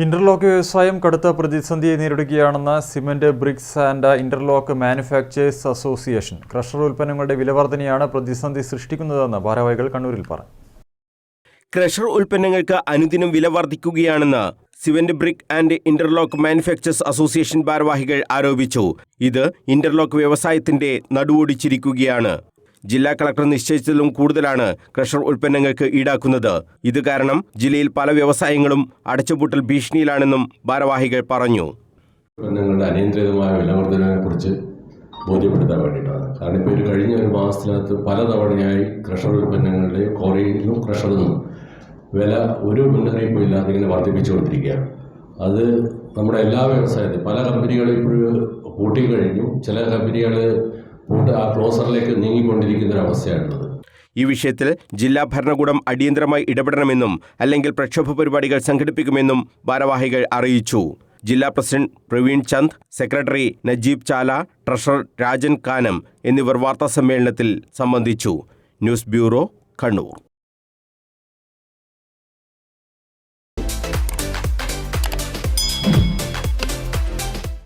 Interlock വ്യവസായം കടുത്ത പ്രതിസന്ധിയെ നേരിടുകയാണെന്ന് cement bricks and interlock manufacturers association. Crusher ഉൽപ്പന്നങ്ങളുടെ വിലവർധനയാണ് പ്രതിസന്ധി സൃഷ്ടിക്കുന്നതെന്ന് ഭാരവാഹികൾ കണ്ണൂരിൽ പറഞ്ഞു. ക്രഷർ ഉൽപ്പന്നങ്ങൾക്ക് അനുദിനം വില വർദ്ധിക്കുകയാണെന്ന് cement brick and interlock manufacturers association ഭാരവാഹികൾ ആരോപിച്ചു. ഇത് ഇന്റർലോക്ക് വ്യവസായത്തിന്റെ നടുവൊടിച്ചിരിക്കുകയാണ്. ജില്ലാ കളക്ടർ നിശ്ചയിച്ചതിലും കൂടുതലാണ് ക്രഷർ ഉൽപ്പന്നങ്ങൾക്ക് ഈടാക്കുന്നത്. ഇത് കാരണം ജില്ലയിൽ പല വ്യവസായങ്ങളും അടച്ചുപൂട്ടൽ ഭീഷണിയിലാണെന്നും ഭാരവാഹികൾ പറഞ്ഞു. ഉൽപ്പന്നങ്ങളുടെ അനിയന്ത്രിതമായ വിലവർദ്ധനയെക്കുറിച്ച് ബോധ്യപ്പെടുത്താൻ വേണ്ടിയിട്ടാണ്. കാരണം ഇപ്പോൾ കഴിഞ്ഞ ഒരു മാസത്തിനകത്ത് പലതവണയായി ക്രഷർ ഉൽപ്പന്നങ്ങളുടെ ക്വാറിയിലും ക്രഷറിനും വില ഒരു മുന്നറിയിപ്പും ഇല്ലാതെ ഇങ്ങനെ വർദ്ധിപ്പിച്ചുകൊണ്ടിരിക്കുകയാണ്. അത് നമ്മുടെ എല്ലാ വ്യവസായത്തിലും പല കമ്പനികളും ഇപ്പോഴും പൂട്ടിക്കഴിഞ്ഞു. ചില കമ്പനികൾ ആ ക്ലോസറിലേക്ക് നീങ്ങിക്കൊണ്ടിരിക്കുന്ന ഒരു അവസ്ഥയാണുള്ളത്. ഈ വിഷയത്തിൽ ജില്ലാ ഭരണകൂടം അടിയന്തരമായി ഇടപെടണമെന്നും അല്ലെങ്കിൽ പ്രക്ഷോഭ പരിപാടികൾ സംഘടിപ്പിക്കുമെന്നും ഭാരവാഹികൾ അറിയിച്ചു. ജില്ലാ പ്രസിഡന്റ് പ്രവീൺ ചന്ദ്, സെക്രട്ടറി നജീബ് ചാല, ട്രഷറർ രാജൻ കാനം എന്നിവർ വാർത്താസമ്മേളനത്തിൽ സംബന്ധിച്ചു. News bureau, Kannur.